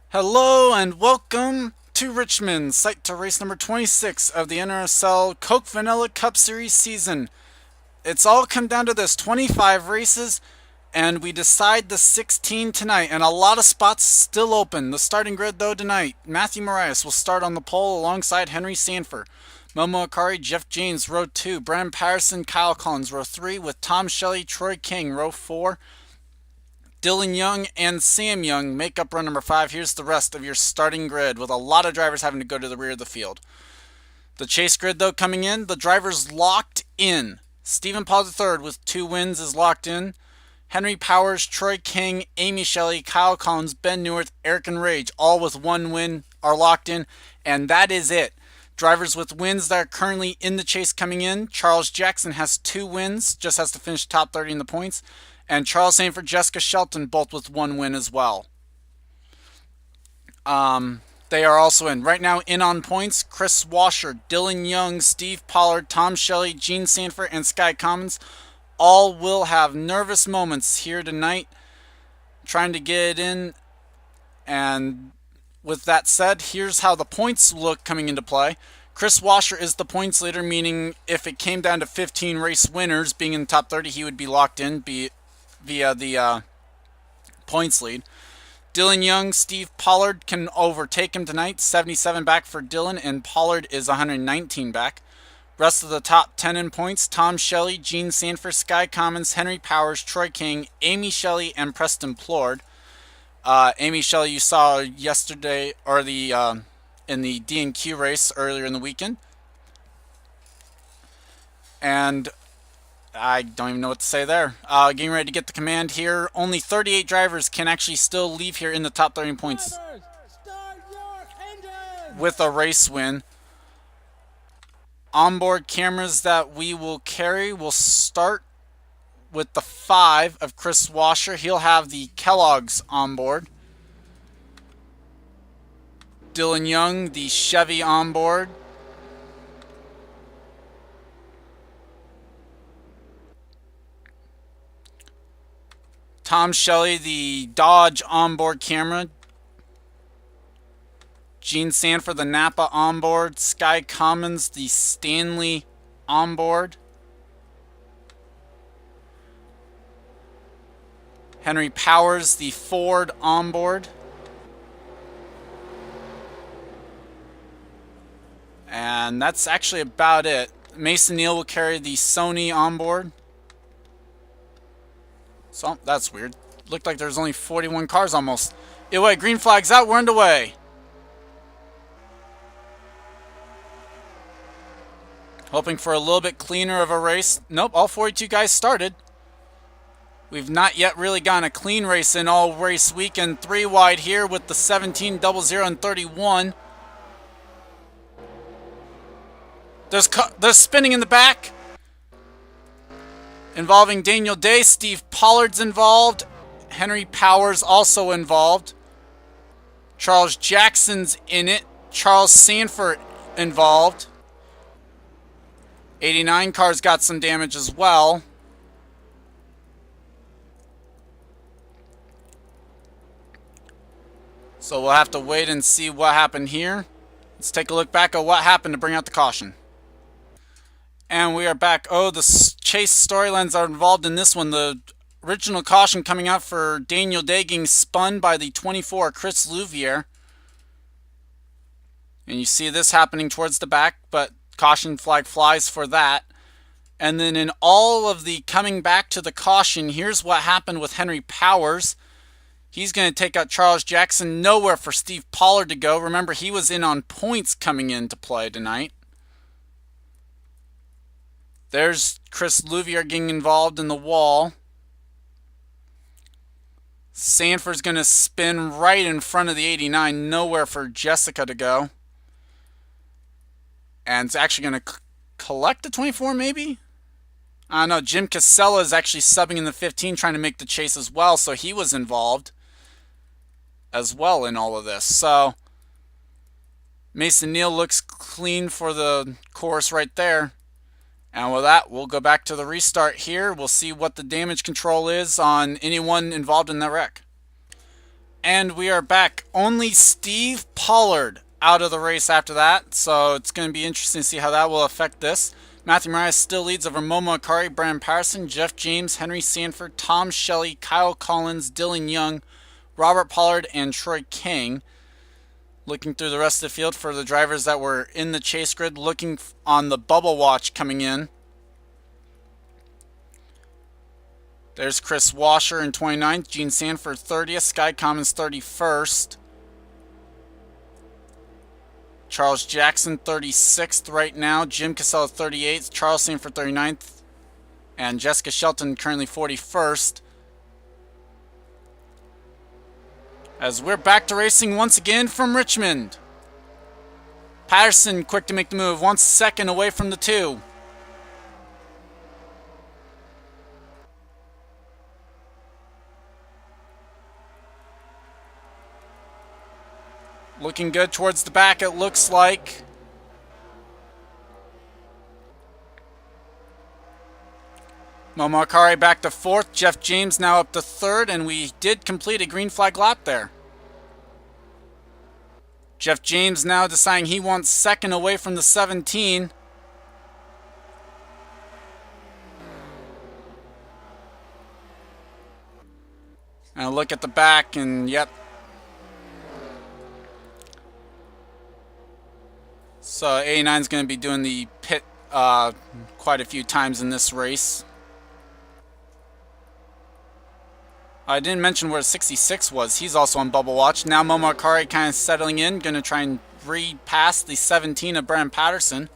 Hello and welcome to Richmond, site to race number 26 of the NRSL Coke Vanilla Cup Series season. It's all come down to this 25 races, and we decide the 16 tonight, and a lot of spots still open. The starting grid, though, tonight: Matthew Marias will start on the pole alongside Henry Sanford. Momo Akari, Jeff James, row 2. Brandon Patterson, Kyle Collins, row 3, with Tom Shelley, Troy King, row 4. Dylan Young and Sam Young make up run number 5. Here's the rest of your starting grid, with a lot of drivers having to go to the rear of the field. The chase grid, though, coming in, the drivers locked in. Stephen Paul III with 2 wins is locked in. Henry Powers, Troy King, Amy Shelley, Kyle Collins, Ben Neworth, Eric and Rage, all with 1 win, are locked in. And that is it. Drivers with wins that are currently in the chase coming in: Charles Jackson has 2 wins, just has to finish top 30 in the points. And Charles Sanford, Jessica Shelton, both with 1 win as well. They are also in. Right now, in on points: Chris Washer, Dylan Young, Steve Pollard, Tom Shelley, Gene Sanford, and Sky Commons all will have nervous moments here tonight trying to get it in. And with that said, here's how the points look coming into play. Chris Washer is the points leader, meaning if it came down to 15 race winners being in the top 30, he would be locked in via the points lead. Dylan Young, Steve Pollard can overtake him tonight. 77 back for Dylan, and Pollard is 119 back. Rest of the top 10 in points: Tom Shelley, Gene Sanford, Sky Commons, Henry Powers, Troy King, Amy Shelley, and Preston Plord. Amy Shelley you saw yesterday, or in the D&Q race earlier in the weekend. And I don't even know what to say there. Getting ready to get the command here. Only 38 drivers can actually still leave here in the top 30 points with a race win. Onboard cameras that we will carry will start with the 5 of Chris Washer. He'll have the Kellogg's onboard. Dylan Young, the Chevy onboard. Tom Shelley, the Dodge onboard camera. Gene Sanford, the Napa onboard. Sky Commons, the Stanley onboard. Henry Powers, the Ford onboard. And that's actually about it. Mason Neal will carry the Sony onboard. So, that's weird. Looked like there's only 41 cars almost. Either way, green flag's out, we're underway. Hoping for a little bit cleaner of a race. Nope, all 42 guys started. We've not yet really gotten a clean race in all race weekend. 3 wide here with the 17, 00, and 31. There's spinning in the back, involving Daniel Day. Steve Pollard's involved. Henry Powers also involved. Charles Jackson's in it. Charles Sanford involved. 89 cars got some damage as well. So we'll have to wait and see what happened here. Let's take a look back at what happened to bring out the caution. And we are back. Oh, the chase storylines are involved in this one. The original caution coming out for Daniel Day getting spun by the 24, Chris Louvier. And you see this happening towards the back, but caution flag flies for that. And then in all of the coming back to the caution, here's what happened with Henry Powers. He's going to take out Charles Jackson. Nowhere for Steve Pollard to go. Remember, he was in on points coming into play tonight. There's Chris Louvier getting involved in the wall. Sanford's going to spin right in front of the 89. Nowhere for Jessica to go. And it's actually going to collect the 24 maybe? I don't know. Jim Casella is actually subbing in the 15, trying to make the chase as well. So he was involved as well in all of this. So Mason Neal looks clean for the course right there. And with that, we'll go back to the restart here. We'll see what the damage control is on anyone involved in the wreck. And we are back. Only Steve Pollard out of the race after that, so it's going to be interesting to see how that will affect this. Matthew Marias still leads over Momo Akari, Brandon Patterson, Jeff James, Henry Sanford, Tom Shelley, Kyle Collins, Dylan Young, Robert Pollard, and Troy King. Looking through the rest of the field for the drivers that were in the chase grid, looking on the bubble watch coming in. There's Chris Washer in 29th, Gene Sanford 30th, Sky Commons 31st. Charles Jackson 36th right now, Jim Casella 38th, Charles Sanford 39th, and Jessica Shelton currently 41st. As we're back to racing once again from Richmond. Patterson quick to make the move, 1 second away from the 2. Looking good towards the back, it looks like. Momo Akari back to 4th. Jeff James now up to 3rd, and we did complete a green flag lap there. Jeff James now deciding he wants 2nd away from the 17. And a look at the back, and yep. So 89 is going to be doing the pit quite a few times in this race. I didn't mention where 66 was. He's also on bubble watch. Now Momo Akari kind of settling in. Going to try and repass the 17 of Brandon Patterson.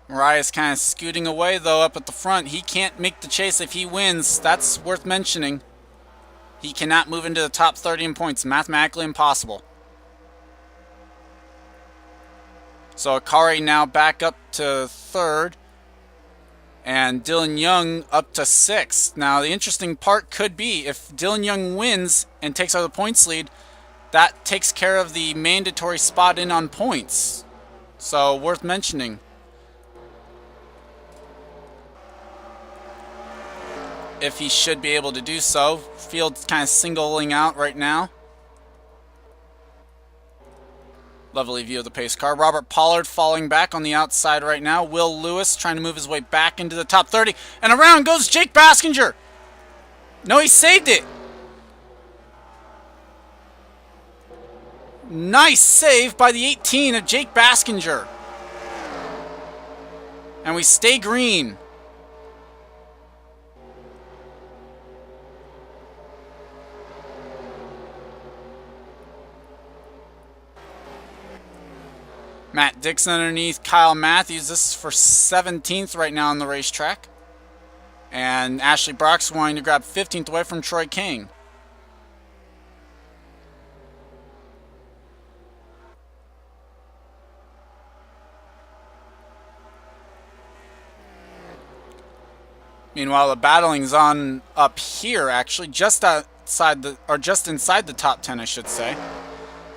Marias kind of scooting away, though, up at the front. He can't make the chase if he wins. That's worth mentioning. He cannot move into the top 30 in points. Mathematically impossible. So Akari now back up to 3rd. And Dylan Young up to 6th. Now, the interesting part could be if Dylan Young wins and takes over the points lead, that takes care of the mandatory spot in on points. So, worth mentioning. If he should be able to do so. Field's kind of singling out right now. Lovely view of the pace car. Robert Pollard falling back on the outside right now. Will Lewis trying to move his way back into the top 30. And around goes Jake Baskinger. No, he saved it. Nice save by the 18 of Jake Baskinger. And we stay green. Matt Dixon underneath Kyle Matthews. This is for 17th right now on the racetrack. And Ashley Brock's wanting to grab 15th away from Troy King. Meanwhile, the battling's on up here, actually, just outside the, or just inside the top 10, I should say.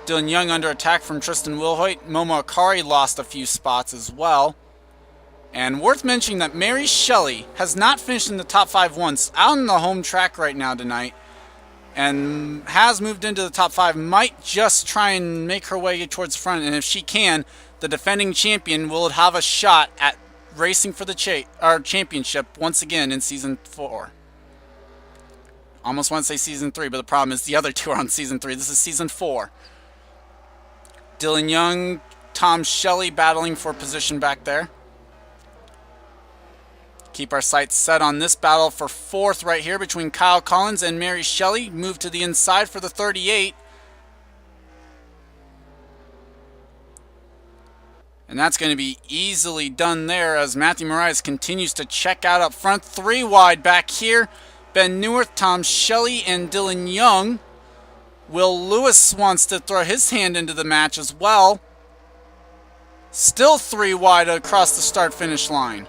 Dylan Young under attack from Tristan Wilhoit. Momo Akari lost a few spots as well. And worth mentioning that Mary Shelley has not finished in the top 5 once. Out on the home track right now tonight. And has moved into the top 5. Might just try and make her way towards the front. And if she can, the defending champion will have a shot at racing for the championship once again in Season 4. Almost want to say Season 3, but the problem is the other two are on Season 3. This is Season 4. Dylan Young, Tom Shelley battling for position back there. Keep our sights set on this battle for 4th right here between Kyle Collins and Mary Shelley. Move to the inside for the 38. And that's going to be easily done there as Matthew Marias continues to check out up front. 3 wide back here. Ben Neuwirth, Tom Shelley, and Dylan Young. Will Lewis wants to throw his hand into the match as well. Still 3 wide across the start-finish line.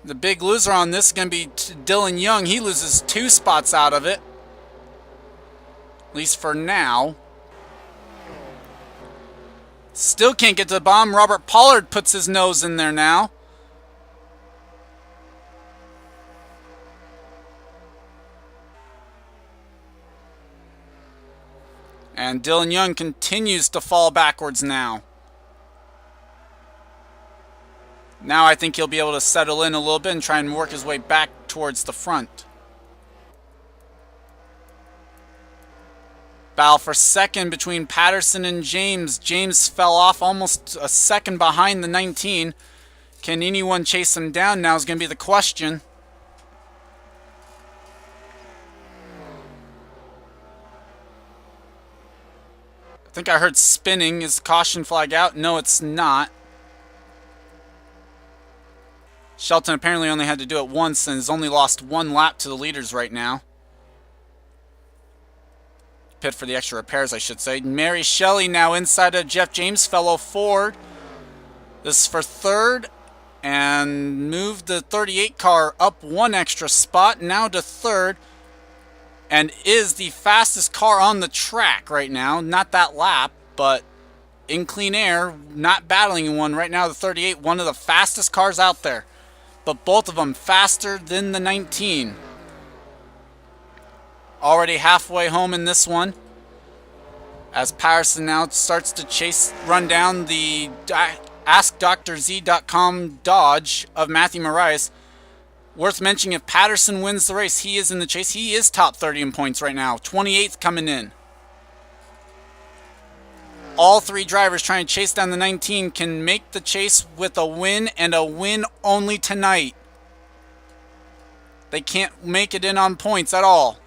The big loser on this is going to be Dylan Young. He loses 2 spots out of it. At least for now. Still can't get to the bottom. Robert Pollard puts his nose in there now. And Dylan Young continues to fall backwards now. Now I think he'll be able to settle in a little bit and try and work his way back towards the front. Battle for second between Patterson and James. James fell off almost a second behind the 19. Can anyone chase him down now is going to be the question. I think I heard spinning. Is the caution flag out? No, it's not. Shelton apparently only had to do it once and has only lost one lap to the leaders right now. Pit for the extra repairs, I should say. Mary Shelley now inside of Jeff James, fellow Ford. This is for third. And moved the 38 car up one extra spot, now to third. And is the fastest car on the track right now. Not that lap, but in clean air, not battling in one right now. The 38, one of the fastest cars out there. But both of them faster than the 19. Already halfway home in this one. As Patterson now starts to run down the AskDrZ.com Dodge of Matthew Marias. Worth mentioning, if Patterson wins the race, he is in the chase. He is top 30 in points right now. 28th coming in. All three drivers trying to chase down the 19 can make the chase with a win and a win only tonight. They can't make it in on points at all.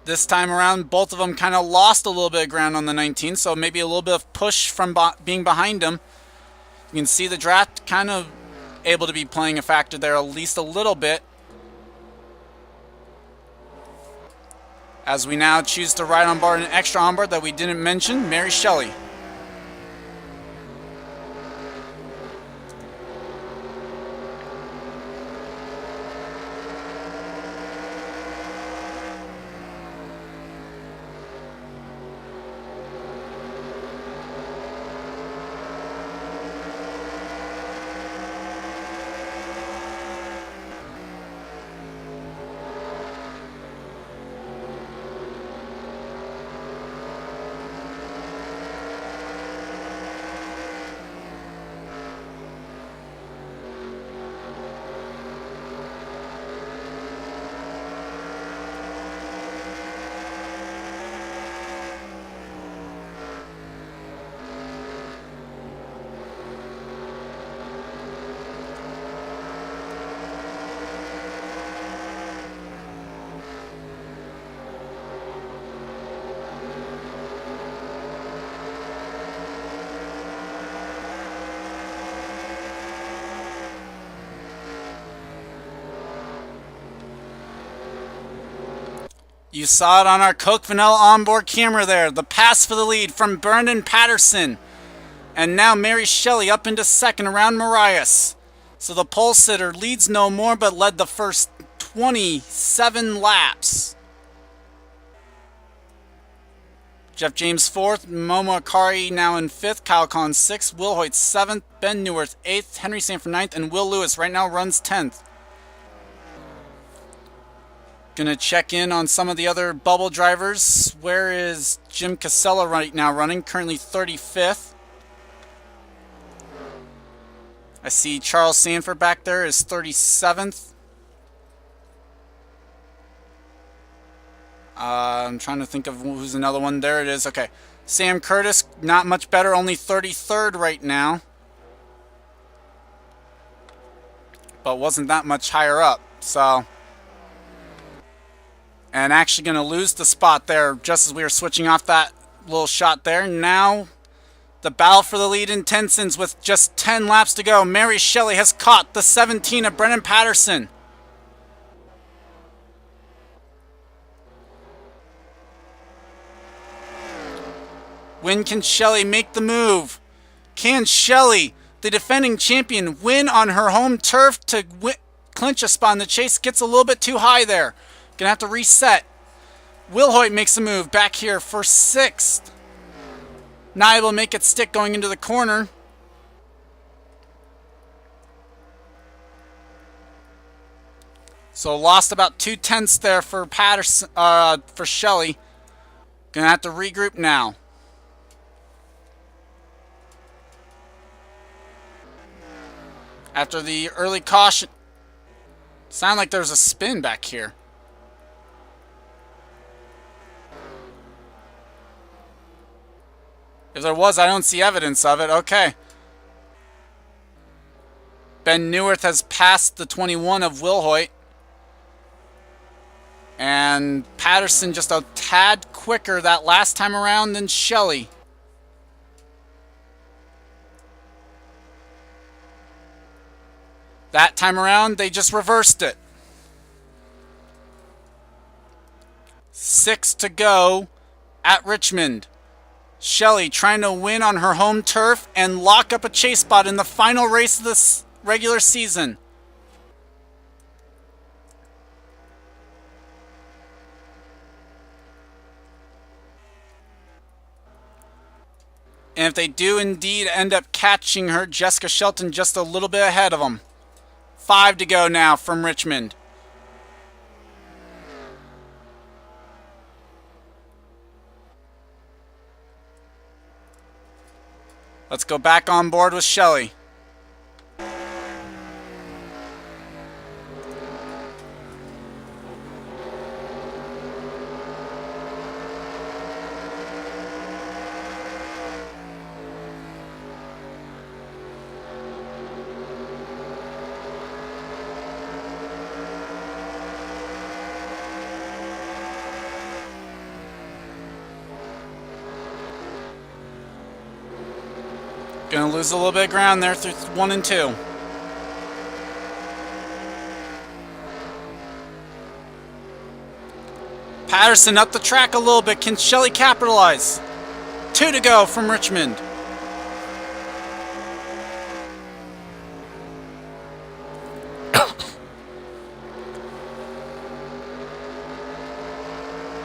This time around, both of them kind of lost a little bit of ground on the 19, so maybe a little bit of push from being behind them. You can see the draft kind of able to be playing a factor there at least a little bit. As we now choose to ride on board an extra onboard that we didn't mention, Mary Shelley. You saw it on our Coke Vanilla onboard camera there. The pass for the lead from Brendan Patterson. And now Mary Shelley up into second around Marias. So the pole sitter leads no more but led the first 27 laps. Jeff James fourth, Momo Akari now in fifth, Kyle Collins sixth, Will Hoyt seventh, Ben Neuwirth eighth, Henry Sanford ninth, and Will Lewis right now runs 10th. Gonna check in on some of the other bubble drivers. Where is Jim Casella right now running? Currently 35th. I see Charles Sanford back there is 37th. I'm trying to think of who's another one. There it is. Okay. Sam Curtis, not much better. Only 33rd right now. But wasn't that much higher up. So... and actually going to lose the spot there just as we were switching off that little shot there. Now the battle for the lead intensives with just 10 laps to go. Mary Shelley has caught the 17 of Brendan Patterson. When can Shelley make the move? Can Shelley, the defending champion, win on her home turf to clinch a spot in the chase? Gets a little bit too high there. Gonna have to reset. Will Hoyt makes a move back here for 6th. Not able to make it stick going into the corner. So lost about 2/10 there for Patterson, for Shelley. Gonna have to regroup now. After the early caution. Sound like there's a spin back here. If there was, I don't see evidence of it. Okay. Ben Neuwirth has passed the 21 of Wilhoit. And Patterson just a tad quicker that last time around than Shelley. That time around, they just reversed it. 6 to go at Richmond. Shelley trying to win on her home turf and lock up a chase spot in the final race of this regular season. And if they do indeed end up catching her, Jessica Shelton just a little bit ahead of them. 5 to go now from Richmond. Let's go back on board with Shelley. Gonna lose a little bit of ground there through 1 and 2. Patterson up the track a little bit. Can Shelley capitalize? 2 to go from Richmond.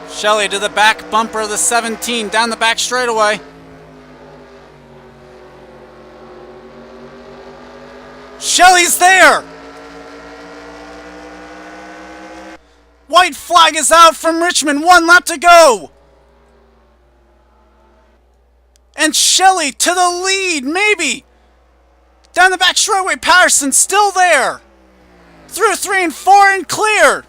Shelley to the back bumper of the 17, down the back straightaway. Shelley's there! White flag is out from Richmond, 1 lap to go! And Shelley to the lead, maybe! Down the back straightaway, Patterson still there! Through 3 and 4 and clear!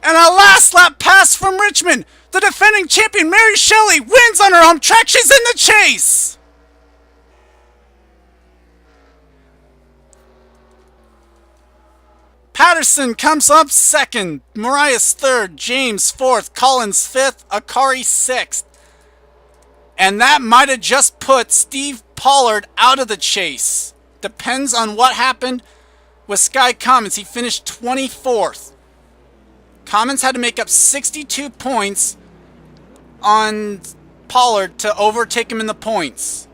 And a last lap pass from Richmond! The defending champion, Mary Shelley, wins on her home track, she's in the chase! Patterson comes up 2nd, Mariah's 3rd, James 4th, Collins 5th, Akari 6th. And that might have just put Steve Pollard out of the chase. Depends on what happened with Sky Commons. He finished 24th. Commons had to make up 62 points on Pollard to overtake him in the points.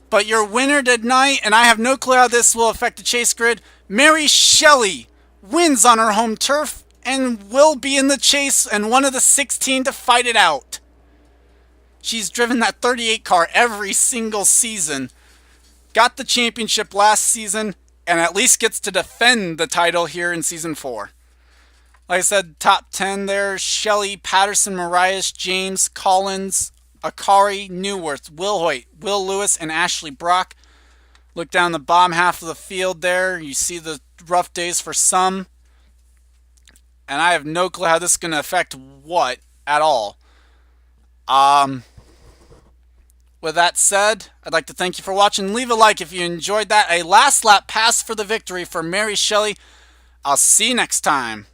But your winner tonight, and I have no clue how this will affect the chase grid, Mary Shelley wins on her home turf and will be in the chase and one of the 16 to fight it out. She's driven that 38 car every single season. Got the championship last season and at least gets to defend the title here in season 4. Like I said, top 10 there, Shelley, Patterson, Mariah, James, Collins, Akari, Neuwirth, Wilhoit, Will Lewis, and Ashley Brock. Look down the bottom half of the field there. You see the rough days for some. And I have no clue how this is going to affect what at all. With that said, I'd like to thank you for watching. Leave a like if you enjoyed that. A last lap pass for the victory for Mary Shelley. I'll see you next time.